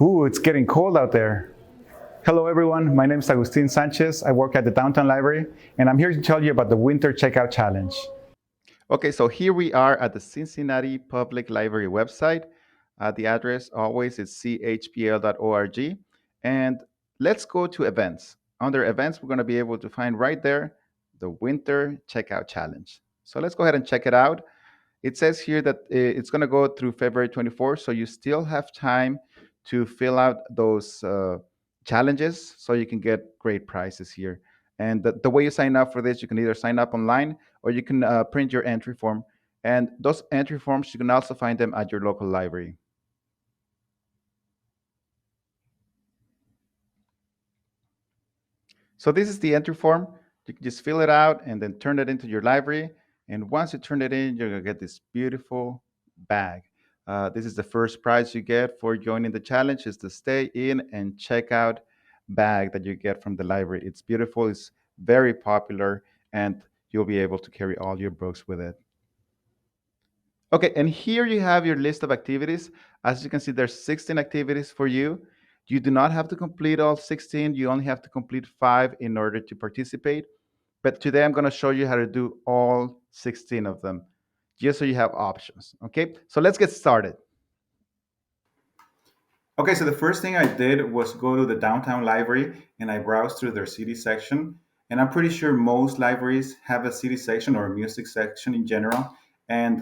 Ooh, it's getting cold out there. Hello, everyone. My name is Agustin Sanchez. I work at the Downtown Library, and I'm here to tell you about the Winter Checkout Challenge. Okay, so here we are at the Cincinnati Public Library website. The address always is chpl.org. And let's go to events. Under events, we're going to be able to find right there the Winter Checkout Challenge. So let's go ahead and check it out. It says here that it's going to go through February 24th, so you still have time to fill out those challenges so you can get great prizes here. And the way you sign up for this, you can either sign up online or you can print your entry form. And those entry forms, you can also find them at your local library. So this is the entry form. You can just fill it out and then turn it into your library. And once you turn it in, you're gonna get this beautiful bag. This is the first prize you get for joining the challenge is the stay in and check out bag that you get from the library. It's beautiful, it's very popular, and you'll be able to carry all your books with it. Okay, and here you have your list of activities. As you can see, there's 16 activities for you. You do not have to complete all 16. You only have to complete 5 in order to participate. But today I'm going to show you how to do all 16 of them, just so you have options. Okay, so let's get started. Okay, so the first thing I did was go to the downtown library and I browsed through their CD section. And I'm pretty sure most libraries have a CD section or a music section in general. And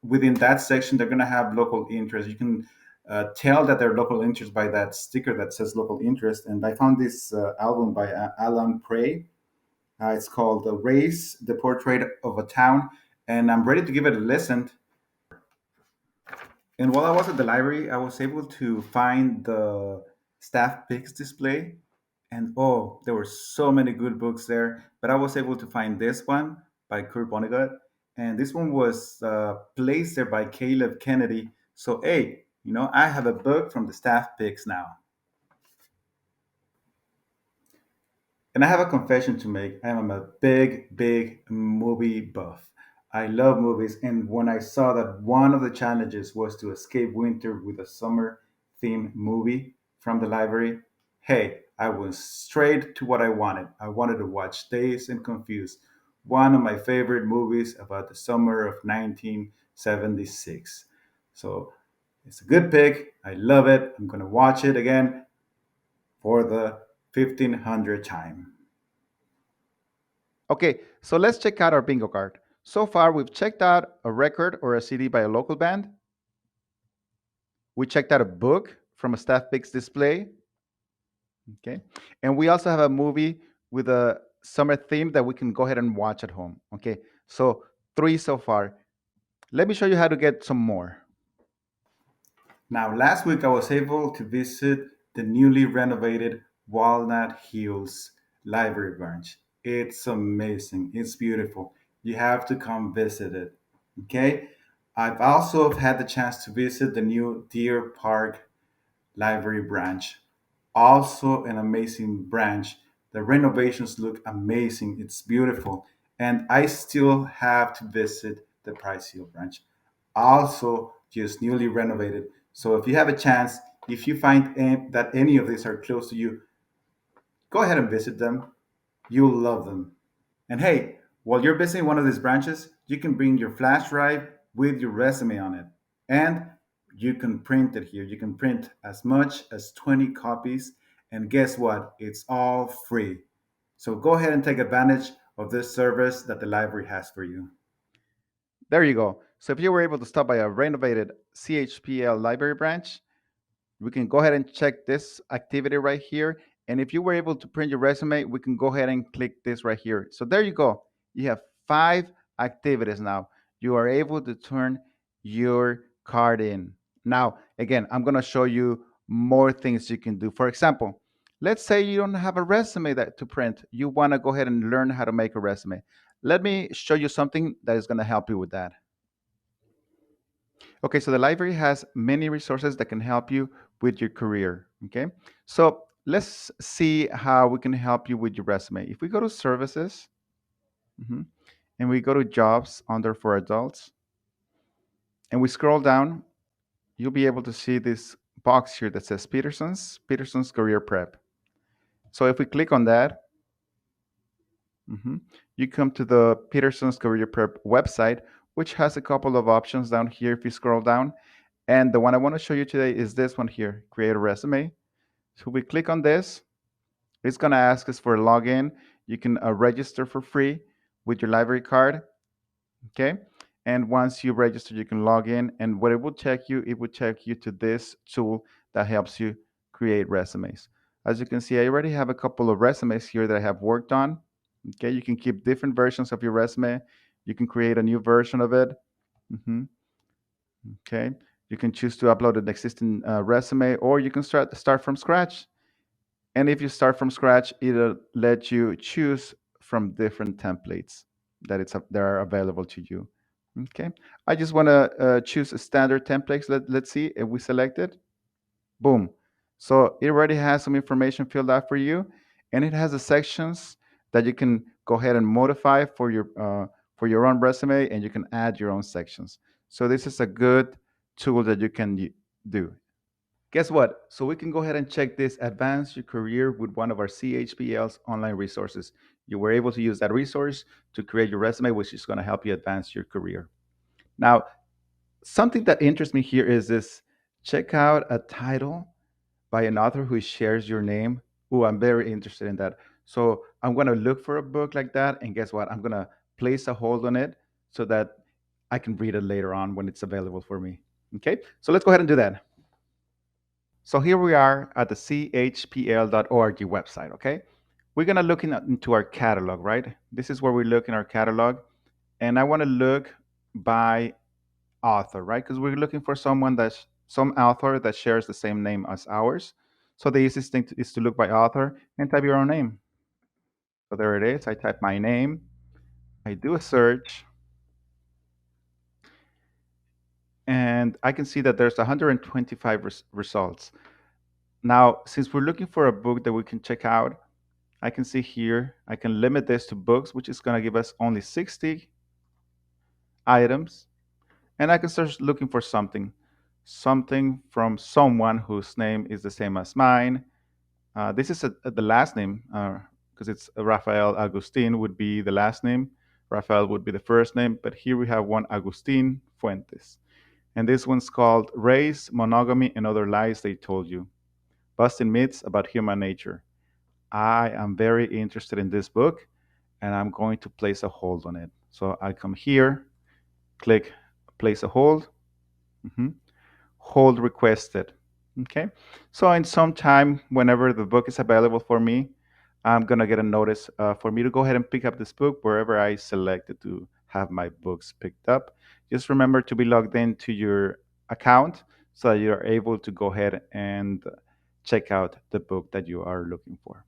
within that section, they're going to have local interest. You can tell that they're local interest by that sticker that says local interest. And I found this album by Alan Prey. It's called Race, the Portrait of a Town. And I'm ready to give it a listen. And while I was at the library, I was able to find the staff picks display. And oh, there were so many good books there. But I was able to find this one by Kurt Vonnegut. And this one was placed there by Caleb Kennedy. So, hey, I have a book from the staff picks now. And I have a confession to make. I am a big, big movie buff. I love movies. And when I saw that one of the challenges was to escape winter with a summer themed movie from the library, hey, I went straight to what I wanted. I wanted to watch Dazed and Confused, one of my favorite movies about the summer of 1976. So it's a good pick. I love it. I'm going to watch it again for the 1500th time. Okay, so let's check out our bingo card. So far, we've checked out a record or a CD by a local band. We checked out a book from a staff picks display. Okay, and we also have a movie with a summer theme that we can go ahead and watch at home. Okay, so 3 so far. Let me show you how to get some more. Now, last week I was able to visit the newly renovated Walnut Hills Library Branch. It's amazing. It's beautiful. You have to come visit it. Okay? I've also had the chance to visit the new Deer Park Library Branch. Also, an amazing branch. The renovations look amazing. It's beautiful. And I still have to visit the Price Hill Branch, also just newly renovated. So if you have a chance, if you find that any of these are close to you, go ahead and visit them. You'll love them. And hey, while you're visiting one of these branches, you can bring your flash drive with your resume on it. And you can print it here. You can print as much as 20 copies. And guess what? It's all free. So go ahead and take advantage of this service that the library has for you. There you go. So if you were able to stop by a renovated CHPL library branch, we can go ahead and check this activity right here. And if you were able to print your resume, we can go ahead and click this right here. So there you go. You have 5 activities now. You are able to turn your card in. Now, again, I'm going to show you more things you can do. For example, let's say you don't have a resume to print. You want to go ahead and learn how to make a resume. Let me show you something that is going to help you with that. Okay, so the library has many resources that can help you with your career. Okay, so let's see how we can help you with your resume. If we go to services, and we go to jobs under for adults, and we scroll down, you'll be able to see this box here that says Peterson's Career Prep. So if we click on that, mhm, you come to the Peterson's Career Prep website, which has a couple of options down here if you scroll down. And the one I want to show you today is this one here, create a resume. So we click on this. It's going to ask us for a login. You can register for free with your library card. Okay. And once you register, you can log in. And what it will check you to this tool that helps you create resumes. As you can see, I already have a couple of resumes here that I have worked on. Okay. You can keep different versions of your resume. You can create a new version of it. Mhm. Okay. You can choose to upload an existing resume, or you can start from scratch. And if you start from scratch, it'll let you choose from different templates that are available to you. Okay. I just want to choose a standard templates. Let's see if we select it. Boom. So it already has some information filled out for you, and it has the sections that you can go ahead and modify for your own resume, and you can add your own sections. So this is a good tool that you can do. Guess what? So we can go ahead and check this advance your career with one of our CHPL's online resources. You were able to use that resource to create your resume, which is going to help you advance your career. Now, something that interests me here is this: check out a title by an author who shares your name. Ooh, I'm very interested in that. So I'm going to look for a book like that. And guess what? I'm going to place a hold on it so that I can read it later on when it's available for me. Okay. So let's go ahead and do that. So here we are at the chpl.org website, okay? We're gonna look into our catalog, right? This is where we look in our catalog. And I wanna look by author, right? Because we're looking for some author that shares the same name as ours. So the easiest thing is to look by author and type your own name. So there it is. I type my name, I do a search, and I can see that there's 125 results. Now, since we're looking for a book that we can check out, I can see here, I can limit this to books, which is going to give us only 60 items. And I can start looking for something from someone whose name is the same as mine. This is the last name, because it's Rafael Agustin would be the last name. Rafael would be the first name. But here we have one Agustin Fuentes. And this one's called Race, Monogamy, and Other Lies They Told You, Busting Myths About Human Nature. I am very interested in this book, and I'm going to place a hold on it. So I come here, click place a hold, mhm, hold requested. Okay. So in some time, whenever the book is available for me, I'm gonna get a notice for me to go ahead and pick up this book wherever I selected to have my books picked up. Just remember to be logged into your account so that you're able to go ahead and check out the book that you are looking for.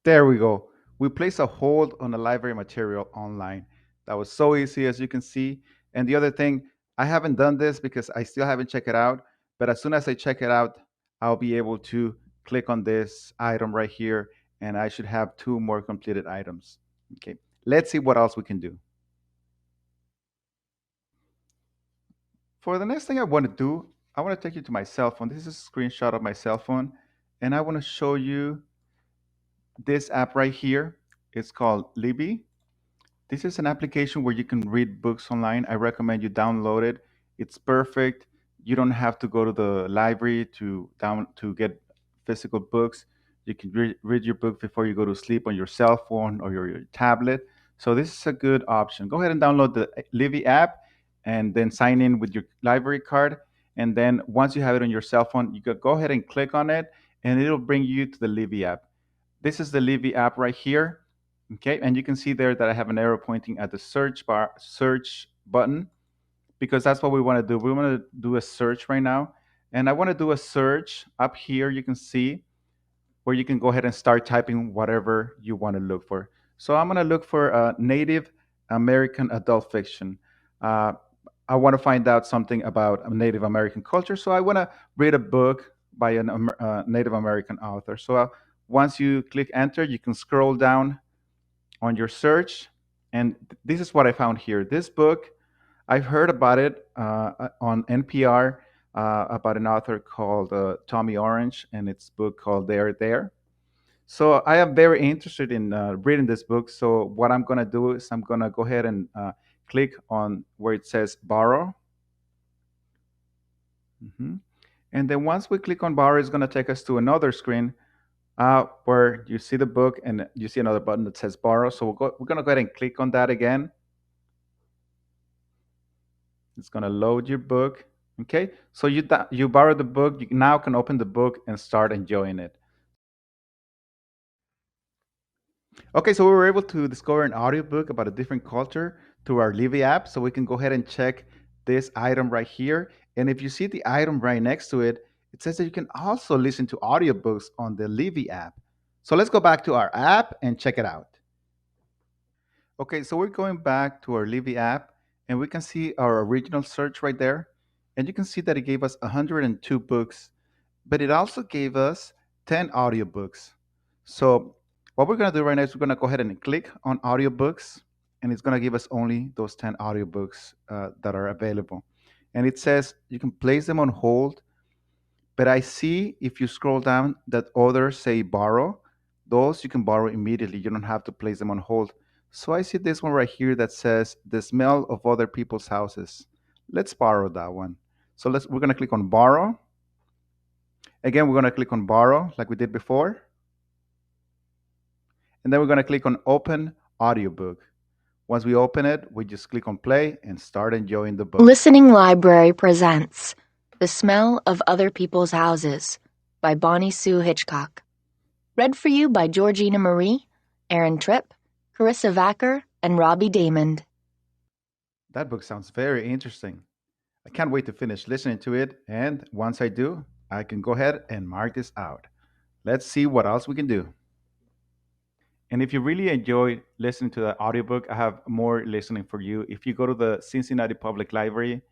There we go. We place a hold on the library material online. That was so easy, as you can see. And the other thing, I haven't done this because I still haven't checked it out. But as soon as I check it out, I'll be able to click on this item right here, and I should have two more completed items. Okay, let's see what else we can do. For the next thing I want to do, I want to take you to my cell phone. This is a screenshot of my cell phone, and I want to show you this app right here. It's called Libby. This is an application where you can read books online. I recommend you download it. It's perfect. You don't have to go to the library to get physical books. You can read your book before you go to sleep on your cell phone or your tablet. So this is a good option. Go ahead and download the Livy app and then sign in with your library card. And then once you have it on your cell phone, you can go ahead and click on it, and it'll bring you to the Livy app. This is the Libby app right here. Okay, and you can see there that I have an arrow pointing at the search button, because that's what we want to do. We want to do a search right now. And I want to do a search up here. You can see where you can go ahead and start typing whatever you want to look for. So I'm going to look for Native American adult fiction. Uh, I want to find out something about Native American culture. So I want to read a book by a Native American author. So Once you click enter, you can scroll down on your search. And this is what I found here. This book, I've heard about it on NPR about an author called Tommy Orange and its book called There There. So I am very interested in reading this book. So what I'm going to do is I'm going to go ahead and click on where it says borrow. Mhm. And then once we click on borrow, it's going to take us to another screen where you see the book and you see another button that says borrow. So we're going to go ahead and click on that again. It's going to load your book. Okay, so you borrow the book. You now can open the book and start enjoying it. Okay, so we were able to discover an audiobook about a different culture through our Libby app. So we can go ahead and check this item right here. And if you see the item right next to it, it says that you can also listen to audiobooks on the Libby app. So let's go back to our app and check it out. Okay, so we're going back to our Libby app and we can see our original search right there. And you can see that it gave us 102 books, but it also gave us 10 audiobooks. So what we're going to do right now is we're going to go ahead and click on audiobooks, and it's going to give us only those 10 audiobooks that are available. And it says you can place them on hold, but I see if you scroll down that others say borrow. Those you can borrow immediately. You don't have to place them on hold. So I see this one right here that says the smell of other people's houses. Let's borrow that one. So we're going to click on borrow. Again, we're going to click on borrow like we did before. And then we're going to click on open audiobook. Once we open it, we just click on play and start enjoying the book. Listening Library presents The Smell of Other People's Houses by Bonnie Sue Hitchcock. Read for you by Georgina Marie, Aaron Tripp, Carissa Vacker, and Robbie Damond. That book sounds very interesting. I can't wait to finish listening to it. And once I do, I can go ahead and mark this out. Let's see what else we can do. And if you really enjoy listening to the audiobook, I have more listening for you. If you go to the Cincinnati Public Library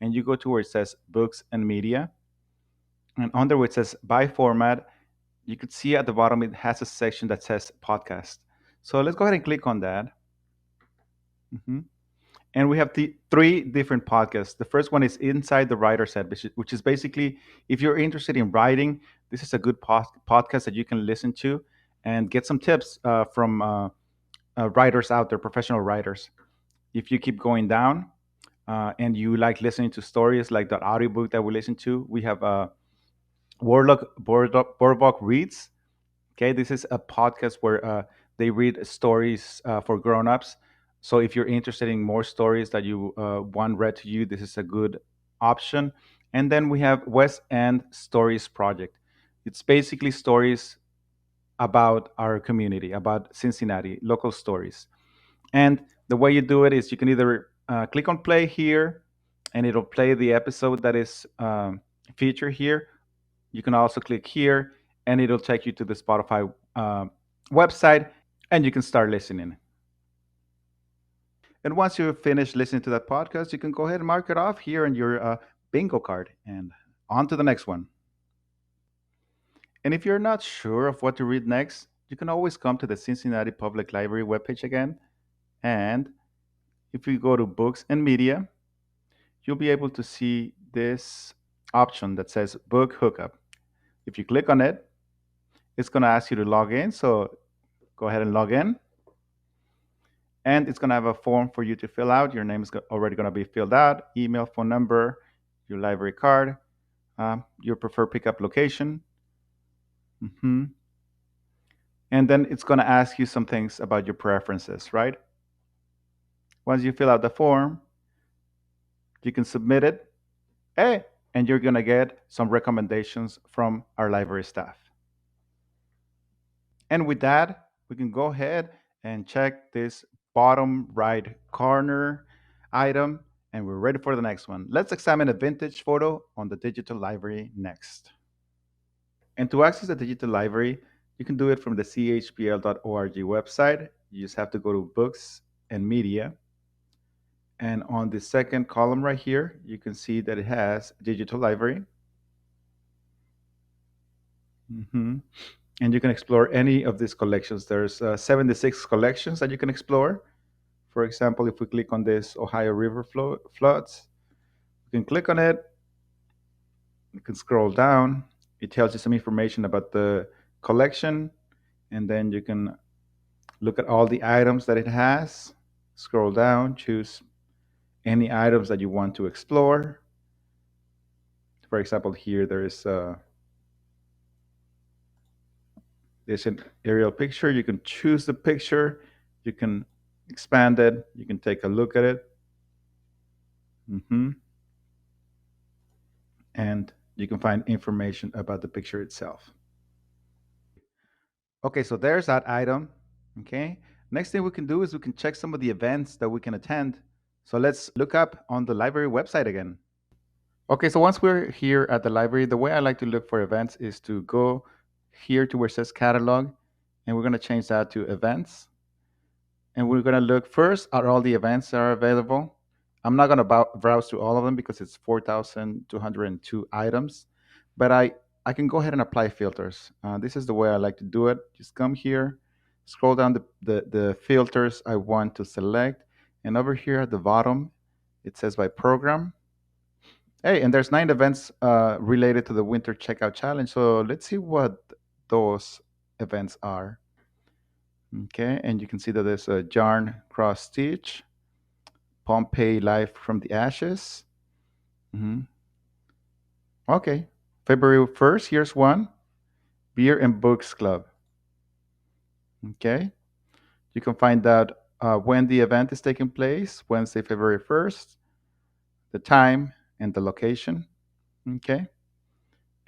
and you go to where it says books and media, and under where it says by format, you could see at the bottom it has a section that says podcast. So let's go ahead and click on that. Mhm. And we have three different podcasts. The first one is Inside the Writer's Head, which is basically if you're interested in writing, this is a good podcast that you can listen to and get some tips from writers out there, professional writers. If you keep going down and you like listening to stories like the audiobook that we listen to, we have Boardwalk Reads. Okay, this is a podcast where they read stories for grown-ups. So if you're interested in more stories that you want read to you, this is a good option. And then we have West End Stories Project. It's basically stories about our community, about Cincinnati, local stories. And the way you do it is you can either click on play here, and it'll play the episode that is featured here. You can also click here, and it'll take you to the Spotify website, and you can start listening. And once you finish listening to that podcast, you can go ahead and mark it off here on your bingo card, and on to the next one. And if you're not sure of what to read next, you can always come to the Cincinnati Public Library webpage again. And if you go to books and media, you'll be able to see this option that says book hookup. If you click on it, it's going to ask you to log in. So go ahead and log in. And it's going to have a form for you to fill out. Your name is already going to be filled out, email, phone number, your library card, your preferred pickup location. Hmm. And then it's going to ask you some things about your preferences, right? Once you fill out the form, you can submit it. Hey, and you're going to get some recommendations from our library staff. And with that, we can go ahead and check this bottom right corner item, and we're ready for the next one. Let's examine a vintage photo on the digital library next. And to access the digital library, you can do it from the chpl.org website. You just have to go to books and media. And on the second column right here, you can see that it has digital library. Mhm. and you can explore any of these collections. There's 76 collections that you can explore. For example, if we click on this Ohio River floods, you can click on it, you can scroll down. It tells you some information about the collection, and then you can look at all the items that it has. Scroll down, choose any items that you want to explore. For example, here there's an aerial picture. You can choose the picture, you can expand it, you can take a look at it, and you can find information about the picture itself. Okay, so there's that item. Okay, next thing we can do is we can check some of the events that we can attend. So let's look up on the library website again. Okay, so once we're here at the library, the way I like to look for events is to go here to where it says catalog, and we're going to change that to events. And we're going to look first at all the events that are available. I'm not going to browse through all of them because it's 4,202 items, but I can go ahead and apply filters. This is the way I like to do it. Just come here, scroll down the filters I want to select, and over here at the bottom, it says by program. Hey, and there's 9 events related to the Winter Checkout Challenge. So let's see what those events are. Okay, and you can see that there's a Yarn Cross Stitch, Pompeii Life from the Ashes. Mhm. Okay, February 1st, here's one, Beer and Books Club. Okay, you can find out when the event is taking place, Wednesday, February 1st, the time and the location. Okay,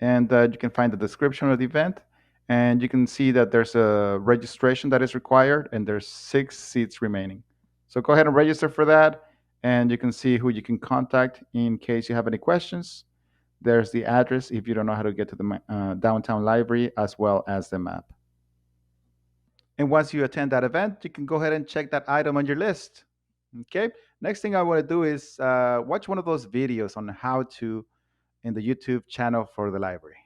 and you can find the description of the event, and you can see that there's a registration that is required, and there's 6 seats remaining. So go ahead and register for that, and you can see who you can contact in case you have any questions. There's the address if you don't know how to get to the downtown library, as well as the map. And once you attend that event, you can go ahead and check that item on your list. Okay, next thing I want to do is watch one of those videos on how to in the YouTube channel for the library.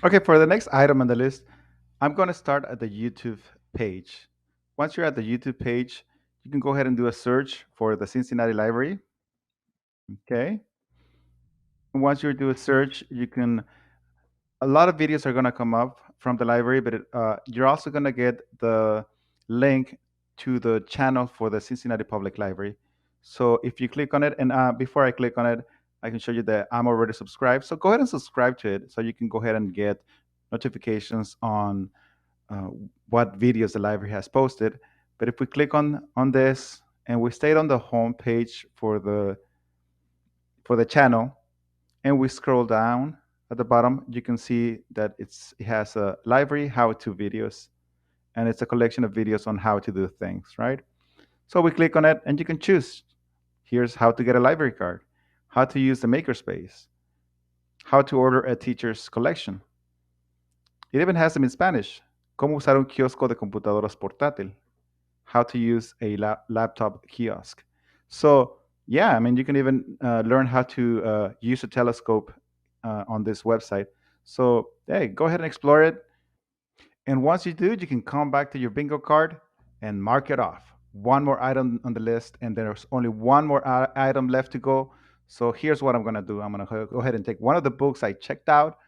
Okay, for the next item on the list, I'm going to start at the YouTube page. Once you're at the YouTube page, you can go ahead and do a search for the Cincinnati Library. Okay. And once you do a search, a lot of videos are going to come up from the library, but you're also going to get the link to the channel for the Cincinnati Public Library. So if you click on it, and before I click on it, I can show you that I'm already subscribed. So go ahead and subscribe to it so you can go ahead and get notifications on uh, what videos the library has posted. But if we click on this and we stay on the home page for the channel, and we scroll down at the bottom, you can see that it has a library how-to videos, and it's a collection of videos on how to do things, right? So we click on it, and you can choose. Here's how to get a library card, how to use the makerspace, how to order a teacher's collection. It even has them in Spanish. Cómo usar un kiosco de computadoras portátil, how to use a laptop kiosk. So yeah, I mean, you can even learn how to use a telescope on this website. So hey, go ahead and explore it. And once you do, you can come back to your bingo card and mark it off. One more item on the list, and there's only one more item left to go. So here's what I'm gonna do. I'm gonna go ahead and take one of the books I checked out,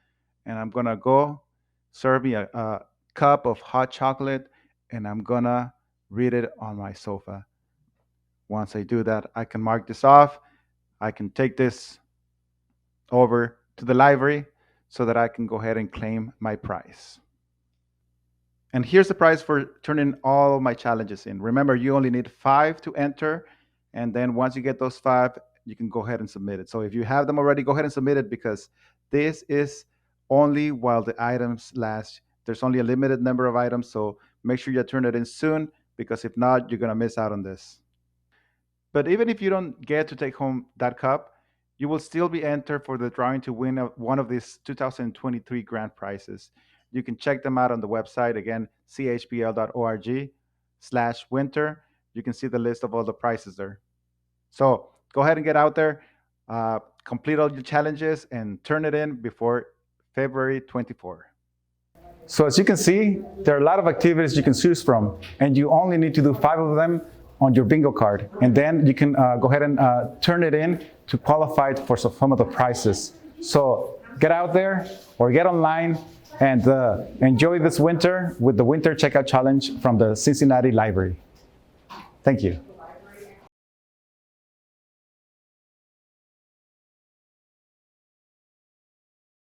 and I'm gonna go serve me a cup of hot chocolate, and I'm gonna read it on my sofa. Once I do that, I can mark this off. I can take this over to the library so that I can go ahead and claim my prize. And here's the prize for turning all of my challenges in. Remember, you only need 5 to enter. And then once you get those 5, you can go ahead and submit it. So if you have them already, go ahead and submit it because this is only while the items last. There's only a limited number of items. So make sure you turn it in soon because if not, you're going to miss out on this. But even if you don't get to take home that cup, you will still be entered for the drawing to win one of these 2023 grand prizes. You can check them out on the website again, chpl.org/winter. You can see the list of all the prizes there. So go ahead and get out there, complete all your challenges, and turn it in before February 24. So as you can see, there are a lot of activities you can choose from, and you only need to do 5 of them on your bingo card. And then you can go ahead and turn it in to qualify for some of the prizes. So get out there or get online and enjoy this winter with the Winter Checkout Challenge from the Cincinnati Library. Thank you.